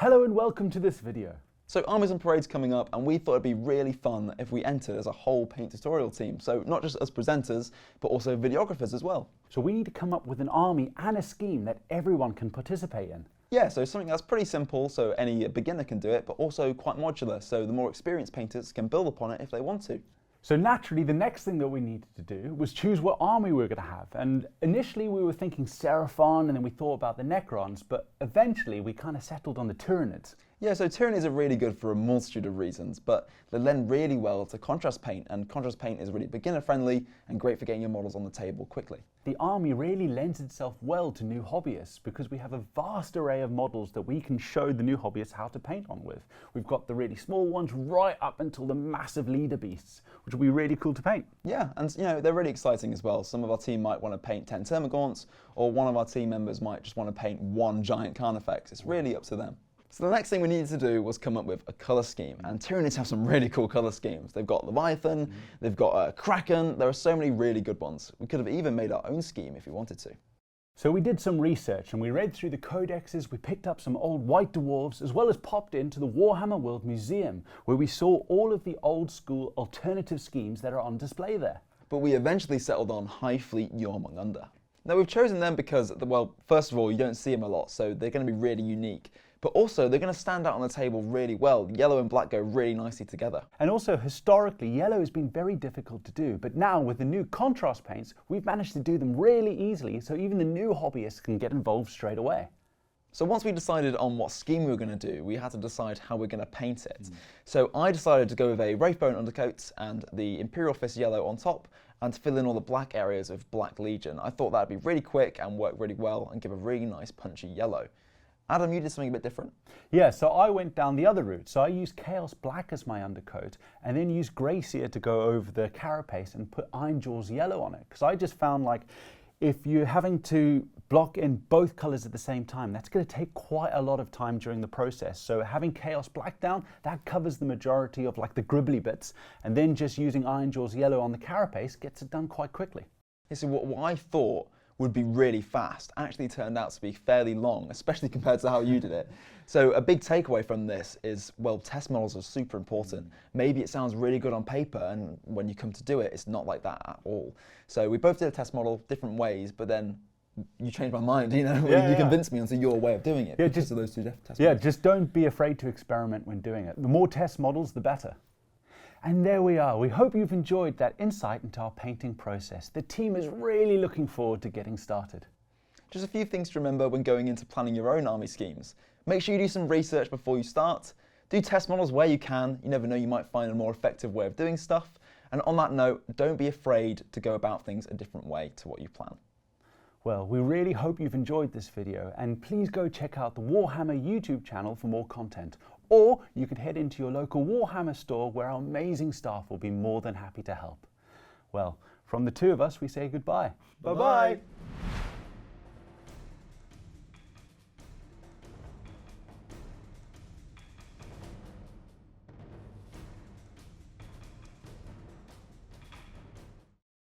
Hello and welcome to this video. So Armies and Parade's coming up, and we thought it'd be really fun if we entered as a whole paint tutorial team. So not just as presenters, but also videographers as well. So we need to come up with an army and a scheme that everyone can participate in. Yeah, so something that's pretty simple, so any beginner can do it, but also quite modular, so the more experienced painters can build upon it if they want to. So naturally, the next thing that we needed to do was choose what army we were going to have. And initially we were thinking Seraphon, and then we thought about the Necrons, but eventually we kind of settled on the Tyranids. Yeah, so Tyranids are really good for a multitude of reasons, but they lend really well to contrast paint, and contrast paint is really beginner friendly and great for getting your models on the table quickly. The army really lends itself well to new hobbyists because we have a vast array of models that we can show the new hobbyists how to paint on with. We've got the really small ones right up until the massive leader beasts, which will be really cool to paint. Yeah, and they're really exciting as well. Some of our team might want to paint 10 Termagants, or one of our team members might just want to paint one giant Carnifex. It's really up to them. So the next thing we needed to do was come up with a colour scheme, and Tyranids have some really cool colour schemes. They've got Leviathan, they've got Kraken, there are so many really good ones. We could have even made our own scheme if we wanted to. So we did some research and we read through the codexes, we picked up some old white dwarves, as well as popped into the Warhammer World Museum, where we saw all of the old school alternative schemes that are on display there. But we eventually settled on Hive Fleet Jormungandr. Now we've chosen them because, well, first of all, you don't see them a lot, so they're going to be really unique. But also, they're going to stand out on the table really well. Yellow and black go really nicely together. And also, historically, yellow has been very difficult to do. But now, with the new contrast paints, we've managed to do them really easily, so even the new hobbyists can get involved straight away. So once we decided on what scheme we were going to do, we had to decide how we're going to paint it. So I decided to go with a Wraithbone undercoat and the Imperial Fist yellow on top, and to fill in all the black areas with Black Legion. I thought that'd be really quick and work really well and give a really nice punchy yellow. Adam, you did something a bit different. Yeah, so I went down the other route. So I used Chaos Black as my undercoat and then used Greyseer to go over the carapace and put Ironjawz yellow on it. Because I just found, like, if you're having to block in both colours at the same time, that's going to take quite a lot of time during the process. So having Chaos Black down, that covers the majority of, like, the gribbly bits. And then just using Ironjawz yellow on the carapace gets it done quite quickly. Yeah, so what I thought would be really fast actually turned out to be fairly long, especially compared to how you did it. So a big takeaway from this is, well, test models are super important. Maybe it sounds really good on paper, and when you come to do it, it's not like that at all. So we both did a test model different ways, but then you changed my mind, you convinced me onto your way of doing it because of those two test models. Just don't be afraid to experiment when doing it. The more test models, the better. And there we are. We hope you've enjoyed that insight into our painting process. The team is really looking forward to getting started. Just a few things to remember when going into planning your own army schemes. Make sure you do some research before you start. Do test models where you can. You never know, you might find a more effective way of doing stuff. And on that note, don't be afraid to go about things a different way to what you plan. Well, we really hope you've enjoyed this video, and please go check out the Warhammer YouTube channel for more content. Or you can head into your local Warhammer store where our amazing staff will be more than happy to help. Well, from the two of us, we say goodbye. Bye-bye.